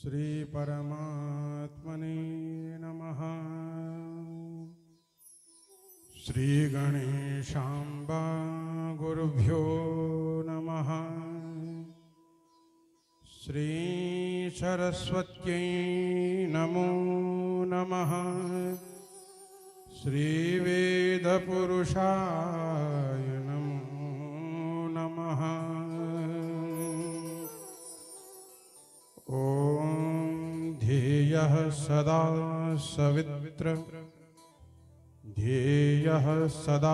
श्री परमात्मने नमः। श्री गणेशाम्बा गुरुभ्यो नमः। श्री सरस्वत्यै नमो नमः। श्री वेदपुरुषाय नमो नमः। ॐ ध्येयः सदा सवित्र ध्येयः सदा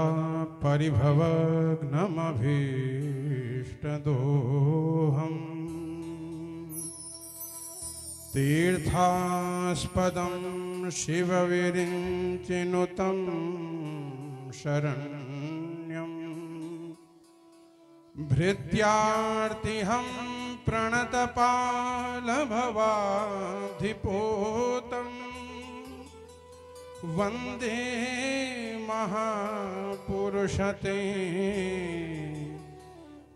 परिभवग्नमभीष्टदोहम् तीर्थास्पदं शिवविरिञ्चिनुतं शरण्यं भृत्यार्तिहं प्रणतपालभवाधिपोतम् वन्दे महापुरुषते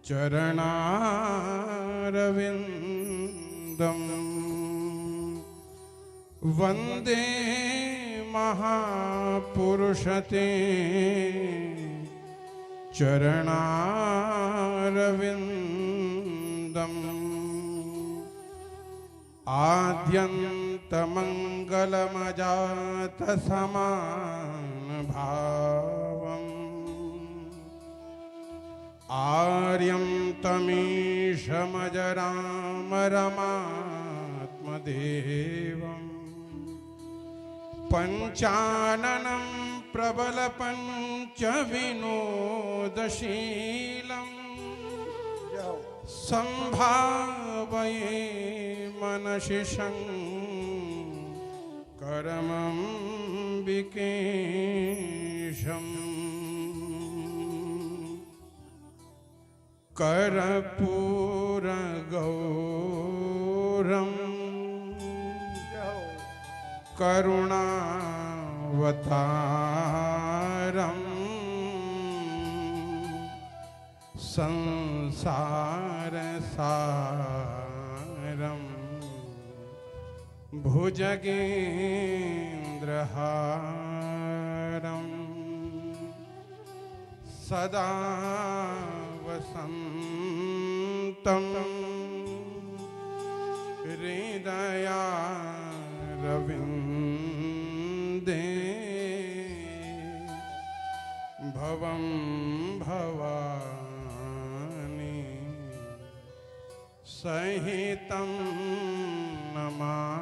चरणारविन्दम् वन्दे महापुरुषते चरणारविन्दम् आद्यन्तमङ्गलमजातसमानभावम् आर्यं तमीशमजरामरमात्मदेवम् पञ्चाननं प्रबलपञ्चविनोदशीलम् संभावये मनसि शङ्करमम्बिकेशम् कर्पूरगौरं करुणावतारम् संसारसारं भुजगेन्द्रहारं सदा वसन्तं हृदयारविन्दे भवं भवानि सहितं नमामि।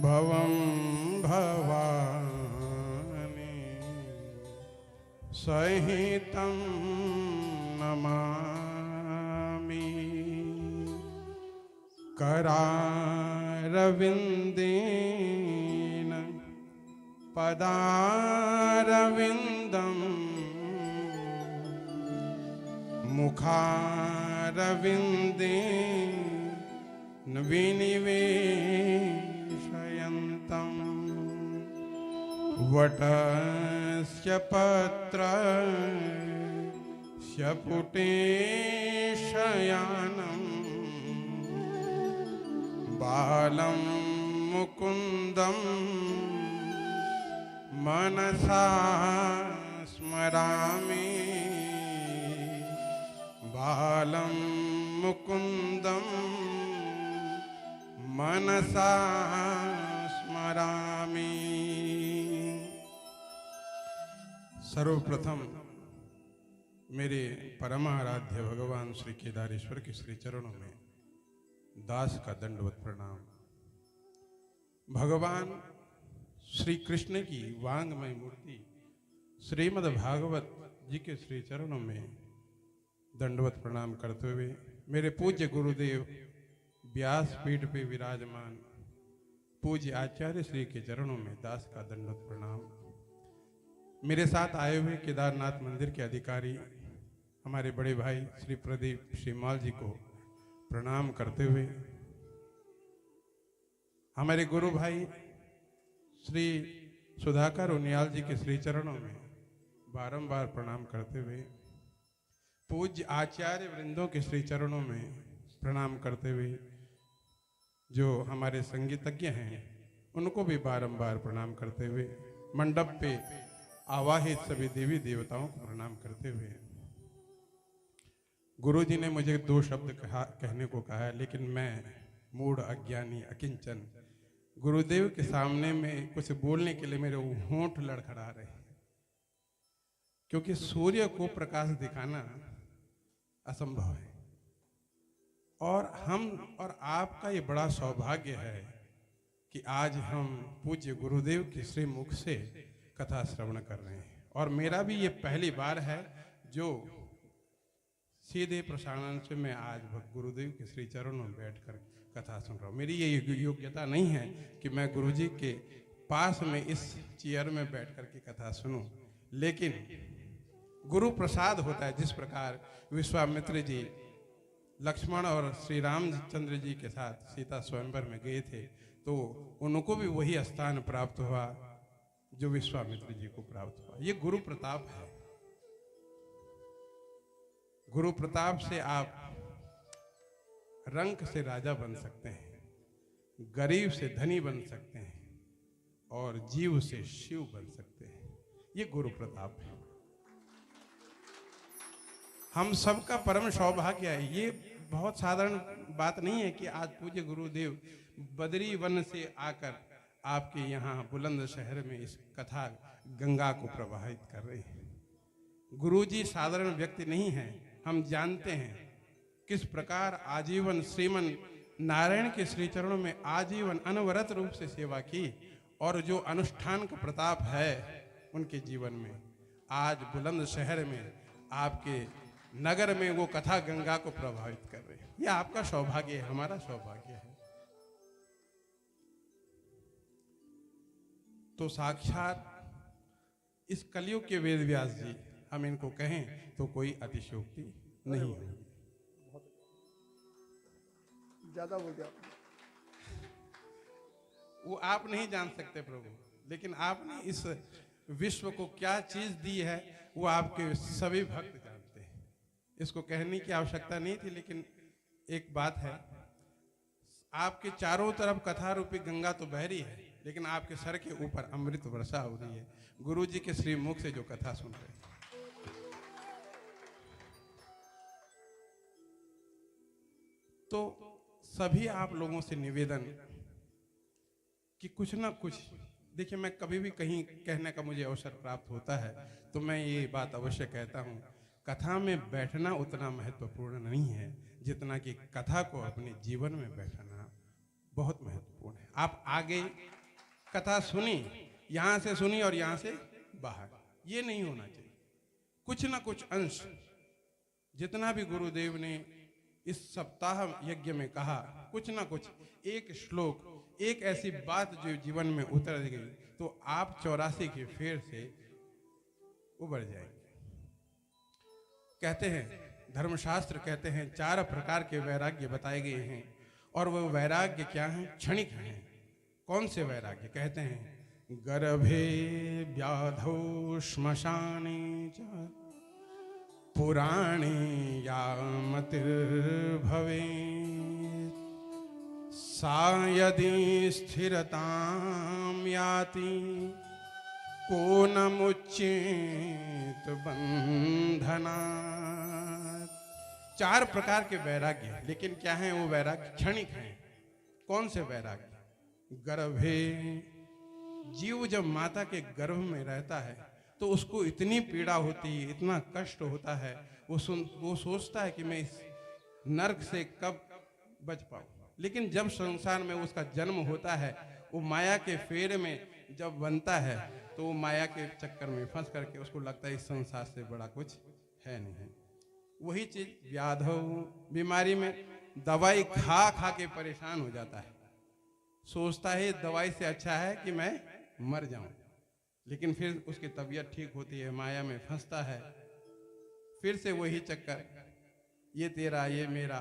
भवं भवानि सहितं नमामि। करारविन्देन पदारविन्दम् मुखारविन्दे विनिवेशयन्तम् वटस्य पत्रस्य पुटेशयानम् बालं मुकुन्दं मनसा स्मरामि। बालं मुकुन्दं मनसा स्मरामि। सर्वप्रथम मेरे परमाराध्य भगवान श्री केदारेश्वर के श्री चरणों में दास का दंडवत प्रणाम। भगवान श्री कृष्ण की वांगमय मूर्ति श्रीमद् भागवत जी के श्री चरणों में दंडवत प्रणाम करते हुए मेरे पूज्य गुरुदेव व्यास पीठ पे विराजमान पूज्य आचार्य श्री के चरणों में दास का दंडवत प्रणाम। मेरे साथ आए हुए केदारनाथ मंदिर के अधिकारी हमारे बड़े भाई श्री प्रदीप श्रीमाल जी को प्रणाम करते हुए हमारे गुरु भाई श्री सुधाकर उनियाल जी के श्री चरणों में बारंबार प्रणाम करते हुए पूज्य आचार्य वृंदों के श्री चरणों में प्रणाम करते हुए जो हमारे संगीतज्ञ हैं उनको भी बारंबार प्रणाम करते हुए मंडप पे आवाहित सभी देवी देवताओं को प्रणाम करते हुए गुरु जी ने मुझे 2 शब्द कहने को कहा है, लेकिन मैं मूढ़ अज्ञानी अकिंचन गुरुदेव के सामने में कुछ बोलने के लिए मेरे होंठ लड़खड़ा रहे हैं, क्योंकि सूर्य को प्रकाश दिखाना असंभव है। और हम और आपका ये बड़ा सौभाग्य है कि आज हम पूज्य गुरुदेव के श्री मुख से कथा श्रवण कर रहे हैं। और मेरा भी ये पहली बार है जो सीधे प्रसारण से मैं आज गुरुदेव के श्री चरणों में बैठकर कथा सुन रहा हूँ। मेरी ये योग्यता नहीं है कि मैं गुरुजी के पास में इस चेयर में बैठकर के कथा सुनूं, लेकिन गुरु प्रसाद होता है। जिस प्रकार विश्वामित्र जी लक्ष्मण और श्री रामचंद्र जी के साथ सीता स्वयंवर में गए थे, तो उनको भी वही स्थान प्राप्त हुआ जो विश्वामित्र जी को प्राप्त हुआ। ये गुरु प्रताप है। गुरु प्रताप से आप रंक से राजा बन सकते हैं, गरीब से धनी बन सकते हैं और जीव से शिव बन सकते हैं। ये गुरु प्रताप है। हम सबका परम सौभाग्य है। ये बहुत साधारण बात नहीं है कि आज पूज्य गुरुदेव बद्री वन से आकर आपके यहाँ बुलंद शहर में इस कथा गंगा को प्रवाहित कर रहे हैं। गुरुजी साधारण व्यक्ति नहीं है। हम जानते हैं किस प्रकार आजीवन श्रीमन नारायण के श्री चरणों में आजीवन अनवरत रूप से सेवा की, और जो अनुष्ठान का प्रताप है उनके जीवन में आज बुलंद शहर में आपके नगर में वो कथा गंगा को प्रभावित कर रहे हैं। ये आपका सौभाग्य है, हमारा सौभाग्य है। तो साक्षात इस कलयुग के वेद व्यास जी, हम इनको कहें तो कोई अतिशयोक्ति नहीं होगी। ज्यादा हो गया। वो आप नहीं जान सकते प्रभु, लेकिन आपने इस विश्व को क्या चीज दी है वो आपके सभी भक्त जानते हैं। इसको कहने की आवश्यकता नहीं थी, लेकिन एक बात है, आपके चारों तरफ कथा रूपी गंगा तो बह रही है, लेकिन आपके सर के ऊपर अमृत वर्षा हो रही है गुरु जी के श्री मुख से जो कथा सुन रहे हैं। तो सभी आप लोगों से निवेदन कि कुछ ना कुछ, देखिए मैं कभी भी कहीं कहने का मुझे अवसर प्राप्त होता है तो मैं ये बात अवश्य कहता हूँ, कथा में बैठना उतना महत्वपूर्ण नहीं है जितना कि कथा को अपने जीवन में बैठाना बहुत महत्वपूर्ण है। आप आगे कथा सुनी, यहाँ से सुनी और यहाँ से बाहर, ये नहीं होना चाहिए। कुछ ना कुछ अंश, जितना भी गुरुदेव ने इस सप्ताह यज्ञ में कहा, कुछ ना कुछ एक श्लोक, एक ऐसी बात जो जीवन में उतर गई तो आप 84 के फेर से उबर जाएंगे। कहते हैं, धर्मशास्त्र कहते हैं 4 प्रकार के वैराग्य बताए गए हैं, और वो वैराग्य क्या हैं? क्षणिक हैं। कौन से वैराग्य? कहते हैं गर्भे व्याधौ श्मशाने च पुराणे यामतिर्भवे सा यदि स्थिरतां याति को न मुच्येत बंधनात्। 4 प्रकार के वैराग्य, लेकिन क्या है वो वैराग्य? क्षणिक हैं। कौन से वैराग्य? गर्भे, जीव जब माता के गर्भ में रहता है तो उसको इतनी पीड़ा होती है, इतना कष्ट होता है, वो सोचता है कि मैं इस नरक से कब बच पाऊं। लेकिन जब संसार में उसका जन्म होता है, वो माया के फेर में जब बनता है तो वो माया के चक्कर में फंस करके उसको लगता है इस संसार से बड़ा कुछ है नहीं। वही चीज व्याधो, बीमारी में दवाई खा खा के परेशान हो जाता है, सोचता है दवाई से अच्छा है कि मैं मर जाऊं। लेकिन फिर उसकी तबीयत ठीक होती है, माया में फंसता है, फिर से वही चक्कर, ये तेरा ये मेरा।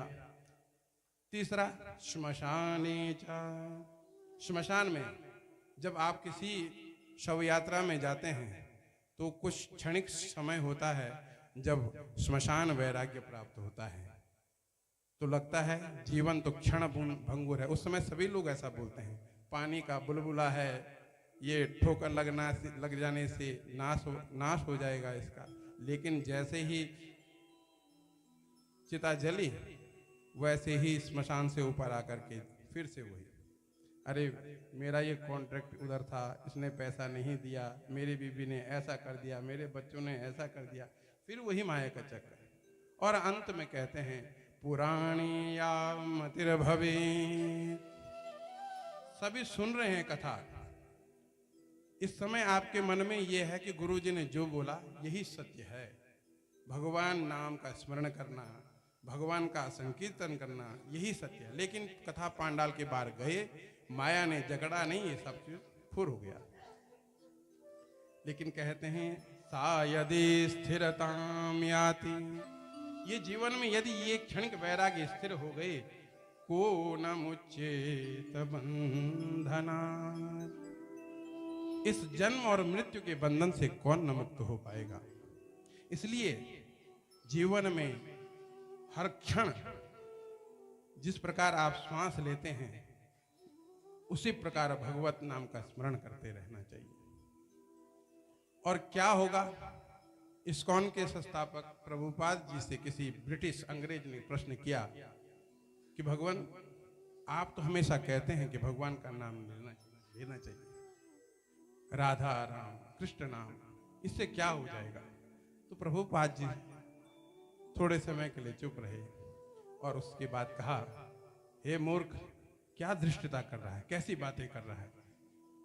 तीसरा श्मशाने च, श्मशान में जब आप किसी शव यात्रा में जाते हैं तो कुछ क्षणिक समय होता है जब श्मशान वैराग्य प्राप्त होता है। तो लगता है जीवन तो क्षण भंगुर है। उस समय सभी लोग ऐसा बोलते हैं, पानी का बुलबुला है, ये ठोकर लग जाने से नाश हो जाएगा इसका। लेकिन जैसे ही चिता जली वैसे ही स्मशान से ऊपर आकर के फिर से वही, अरे मेरा ये कॉन्ट्रैक्ट उधर था, इसने पैसा नहीं दिया, मेरी बीवी ने ऐसा कर दिया, मेरे बच्चों ने ऐसा कर दिया, फिर वही माया का चक्कर। और अंत में कहते हैं पुराणी या मतिर्भवे। सभी सुन रहे हैं कथा, इस समय आपके मन में यह है कि गुरुजी ने जो बोला यही सत्य है। भगवान नाम का स्मरण करना, भगवान का संकीर्तन करना यही सत्य है। लेकिन कथा पांडाल के बाहर गए, माया ने झगड़ा नहीं, ये सब चीज फुर हो गया। लेकिन कहते हैं सा यदि स्थिरताम याति, ये जीवन में यदि ये क्षणिक वैराग्य स्थिर हो गए, को न मुच्चेत बंधना, इस जन्म और मृत्यु के बंधन से कौन न मुक्त हो पाएगा। इसलिए जीवन में हर क्षण जिस प्रकार आप श्वास लेते हैं उसी प्रकार भगवत नाम का स्मरण करते रहना चाहिए। और क्या होगा, इस्कॉन के संस्थापक प्रभुपाद जी से किसी ब्रिटिश अंग्रेज ने प्रश्न किया कि भगवान आप तो हमेशा कहते हैं कि भगवान का नाम लेना चाहिए, राधा राम कृष्ण नाम, इससे क्या हो जाएगा। तो प्रभुपाद जी थोड़े समय के लिए चुप रहे और उसके बाद कहा, हे मूर्ख, क्या धृष्टता कर रहा है, कैसी बातें कर रहा है,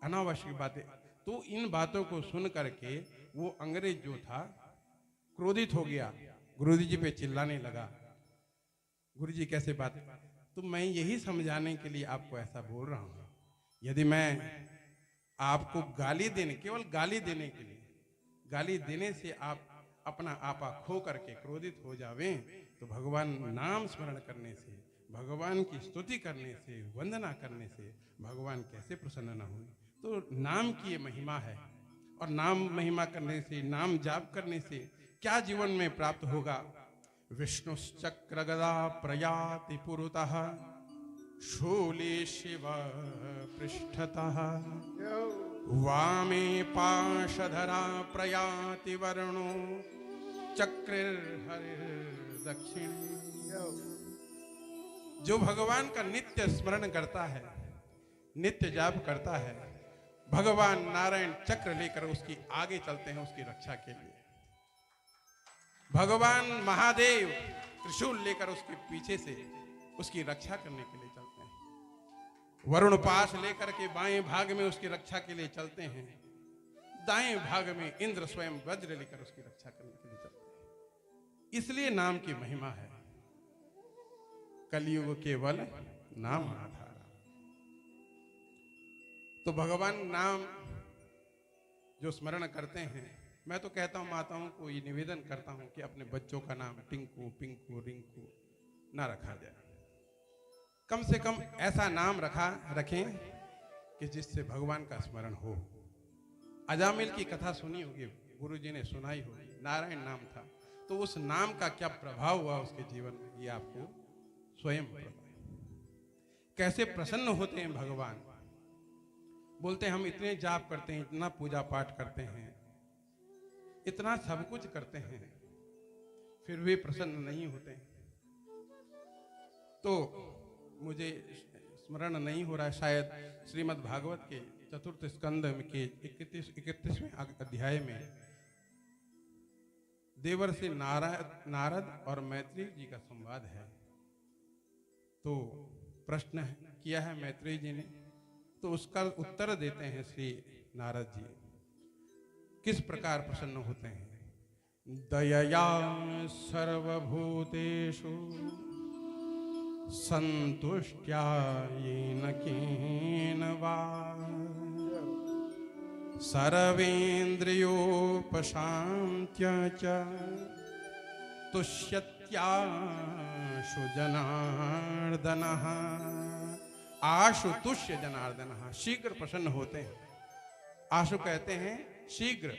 अनावश्यक बातें। तो इन बातों को सुन करके वो अंग्रेज जो था क्रोधित हो गया, गुरुजी जी पे चिल्लाने लगा, गुरुजी कैसे बात। तो मैं यही समझाने के लिए आपको ऐसा बोल रहा हूं। यदि मैं आपको गाली देने, केवल गाली देने के लिए, गाली देने से आप अपना आपा खो करके क्रोधित हो जावें, तो भगवान नाम स्मरण करने से, भगवान की स्तुति करने से, वंदना करने से भगवान कैसे प्रसन्न न हुए। तो नाम की ये महिमा है, और नाम महिमा करने से, नाम जाप करने से क्या जीवन में प्राप्त होगा। विष्णुश्चक्र गदा प्रयाति पुरतः, शूले शिव पृष्ठतः, वामे पाशधरा प्रयाति वरुणो, चक्रिर्हरिर्दक्षिण। जो भगवान का नित्य स्मरण करता है, नित्य जाप करता है, भगवान नारायण चक्र लेकर उसकी आगे चलते हैं उसकी रक्षा के लिए। भगवान महादेव त्रिशूल लेकर उसके पीछे से उसकी रक्षा करने के लिए चलते हैं। वरुण पाश लेकर के बाएं भाग में उसकी रक्षा के लिए चलते हैं, दाएं भाग में इंद्र स्वयं वज्र लेकर उसकी रक्षा करने के लिए चलते हैं। इसलिए नाम की महिमा है। कलयुग केवल नाम आधार। तो भगवान नाम जो स्मरण करते हैं, मैं तो कहता हूं, माताओं को ये निवेदन करता हूं कि अपने बच्चों का नाम टिंकू, पिंकू, रिंकू ना रखा जाए। कम से कम ऐसा नाम रखें कि जिससे भगवान का स्मरण हो। अजामिल की कथा सुनी होगी, गुरुजी ने सुनाई होगी, नारायण नाम था। तो उस नाम का क्या प्रभाव हुआ उसके जीवन में, ये आपको स्वयं पता है। कैसे प्रसन्न होते हैं भगवान। बोलते हैं हम इतने जाप करते हैं, इतना पूजा पाठ करते हैं, इतना सब कुछ करते हैं, फिर भी प्रसन्न नहीं होते। तो मुझे स्मरण नहीं हो रहा है, शायद श्रीमद् भागवत के चतुर्थ स्कंद के 31वें अध्याय में देवर से नारद और मैत्रेय जी का संवाद है। तो प्रश्न किया है मैत्रेय जी ने, तो उसका उत्तर देते हैं श्री नारद जी, किस प्रकार प्रसन्न होते हैं। दयया सर्वभूतेषु संतुष्ट्या येन केन वा, सर्वेन्द्रियोपशान्त्य च तुष्यत्याशु जनार्दनः। आशु तुष्य जनार्दनः, शीघ्र प्रसन्न होते हैं। आशु कहते हैं शीघ्र,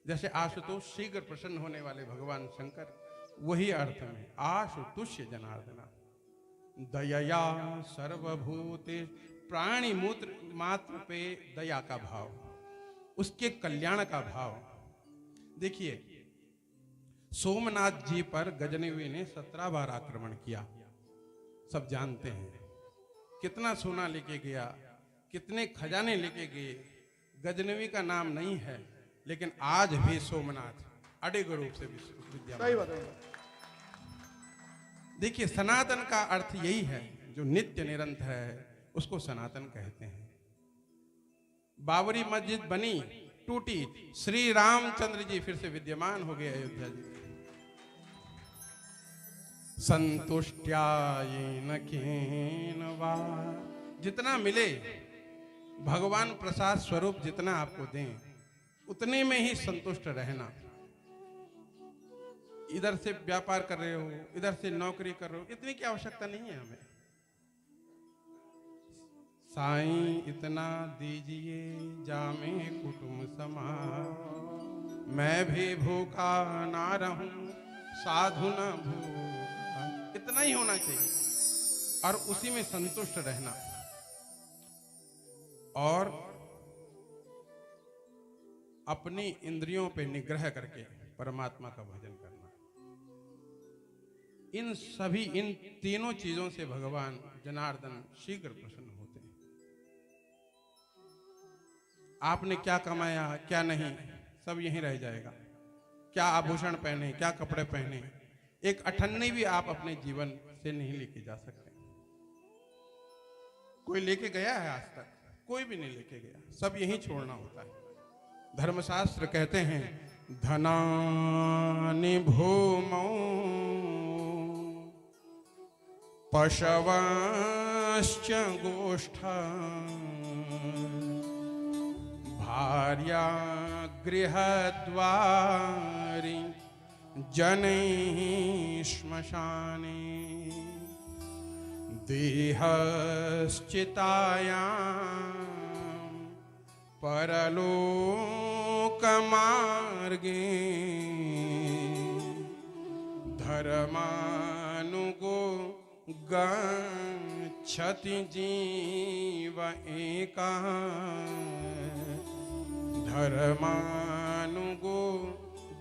जैसे आशुतोष शीघ्र प्रसन्न होने वाले भगवान शंकर, वही अर्थ में आशुतुष्य जनार्दना, दयया सर्वभूते, प्राणी मूत्र मात्र पे दया का भाव, उसके कल्याण का भाव। देखिए, सोमनाथ जी पर गजनवी ने 17 बार आक्रमण किया, सब जानते हैं। कितना सोना लेके गया, कितने खजाने लेके गए, गजनवी का नाम नहीं है, लेकिन आज भी सोमनाथ अडिग रूप से विद्यमान। सही बात है। देखिए, सनातन का अर्थ यही है, जो नित्य निरंतर है उसको सनातन कहते हैं। बाबरी मस्जिद बनी, टूटी, श्री रामचंद्र जी फिर से विद्यमान हो गए अयोध्या जी। संतुष्ट्यायेन केन वा, जितना मिले भगवान प्रसाद स्वरूप जितना आपको दें उतने में ही संतुष्ट रहना। इधर से व्यापार कर रहे हो, इधर से नौकरी कर रहे हो, इतनी की आवश्यकता नहीं है हमें। साईं इतना दीजिए जामे कुटुंब समाज, मैं भी भूखा ना रहूं साधु न भूखा, इतना ही होना चाहिए और उसी में संतुष्ट रहना। और अपनी इंद्रियों पे निग्रह करके परमात्मा का भजन करना। इन तीनों चीजों से भगवान जनार्दन शीघ्र प्रसन्न होते हैं। आपने क्या कमाया क्या नहीं, सब यहीं रह जाएगा। क्या आभूषण पहने, क्या कपड़े पहने, एक अठन्नी भी आप अपने जीवन से नहीं लेके जा सकते। कोई लेके गया है आज तक? कोई भी नहीं लेके गया, सब यहीं छोड़ना होता है। धर्मशास्त्र कहते हैं, धनानि भूमौ पशवश्च गोष्ठा, भार्या गृहद्वारि जनैः श्मशाने, देहश्चितायां परलोकमार्गे, धर्मानुगो गच्छति जीव एकः, धर्मानुगो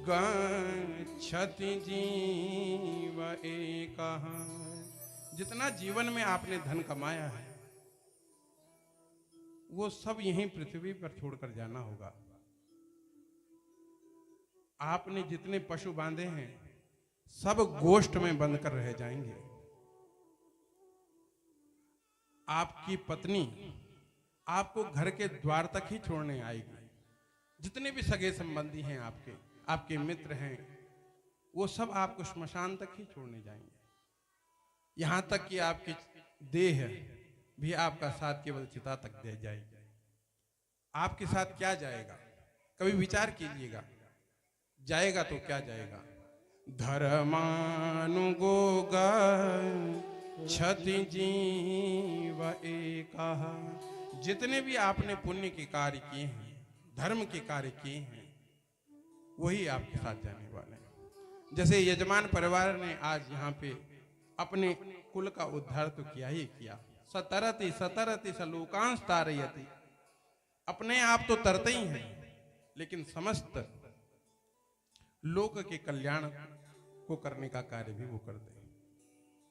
गच्छति जीव एकः। जितना जीवन में आपने धन कमाया है वो सब यहीं पृथ्वी पर छोड़कर जाना होगा। आपने जितने पशु बांधे हैं सब गोष्ठ में बंद कर रह जाएंगे। आपकी पत्नी आपको घर के द्वार तक ही छोड़ने आएगी। जितने भी सगे संबंधी हैं आपके मित्र हैं, वो सब आपको श्मशान तक ही छोड़ने जाएंगे। यहां तक कि आपकी देह भी आपका साथ केवल चिता तक दे जाएगी। आपके साथ क्या जाएगा? कभी विचार कीजिएगा, जाएगा तो क्या जाएगा? धर्मानुगो गच्छति जीव एकः। जितने भी आपने पुण्य के कार्य किए हैं, धर्म के कार्य किए हैं, वही आपके साथ जाने वाले हैं। जैसे यजमान परिवार ने आज यहाँ पे अपने कुल का उद्धार तो किया ही किया। सतरति सतरति सलोकांश तारयति, अपने आप तो तरते ही हैं, लेकिन समस्त लोक के कल्याण को करने का कार्य भी वो करते हैं।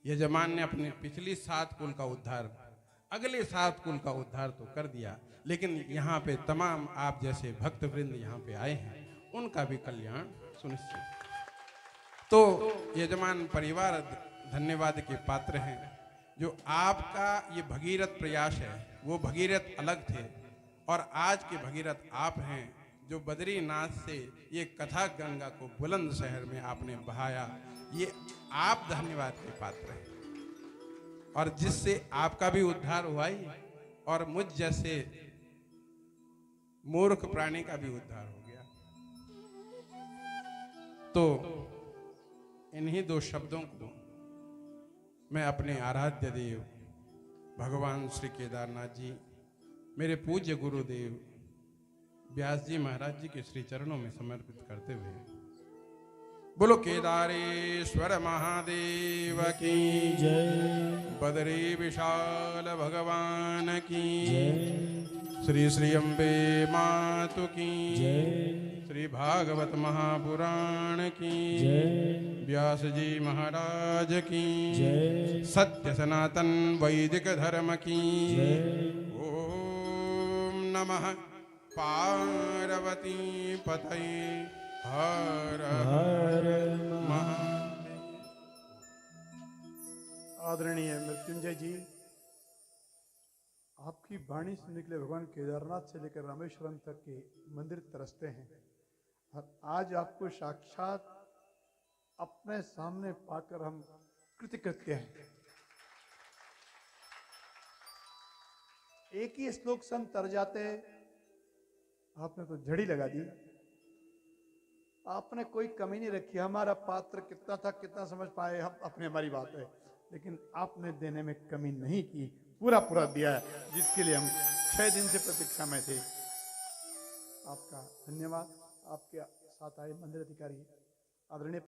यजमान ने अपने पिछली 7 कुल का उद्धार, अगले 7 कुल का उद्धार तो कर दिया, लेकिन यहाँ पे तमाम आप जैसे भक्त वृंद यहाँ पे आए हैं, उनका भी कल्याण सुनिश्चित। तो यजमान परिवार धन्यवाद के पात्र हैं। जो आपका ये भगीरथ प्रयास है, वो भगीरथ अलग थे और आज के भगीरथ आप हैं, जो बद्रीनाथ से ये कथा गंगा को बुलंदशहर में आपने बहाया। ये आप धन्यवाद के पात्र हैं और जिससे आपका भी उद्धार हुआ ही और मुझ जैसे मूर्ख प्राणी का भी उद्धार हो गया। तो इन्हीं 2 शब्दों को मैं अपने आराध्य देव भगवान श्री केदारनाथ जी, मेरे पूज्य गुरुदेव व्यास जी महाराज जी के श्री चरणों में समर्पित करते हुए बोलो केदारेश्वर महादेव की जय बदरी विशाल भगवान की जय श्री श्री अम्बे मातु की जय श्री भागवत महापुराण की जय व्यास जी महाराज की जय सत्य सनातन वैदिक धर्म की जय ओम नमः पार्वती पतये हर हर महादेव। आदरणीय मृत्युंजय जी, आपकी वाणी सुनने के लिए भगवान केदारनाथ से लेकर रामेश्वरम तक के मंदिर तरसते हैं और आज आपको साक्षात अपने सामने पाकर हम कृतकृत्य हैं। एक ही श्लोक से हम तर जाते, आपने तो झड़ी लगा दी। आपने कोई कमी नहीं रखी। हमारा पात्र कितना था, कितना समझ पाए हम, अपनी हमारी बात है, लेकिन आपने देने में कमी नहीं की, पूरा पूरा दिया है, जिसके लिए हम 6 दिन से प्रतीक्षा में थे। आपका धन्यवाद। आपके साथ आए मंदिर अधिकारी आदरणीय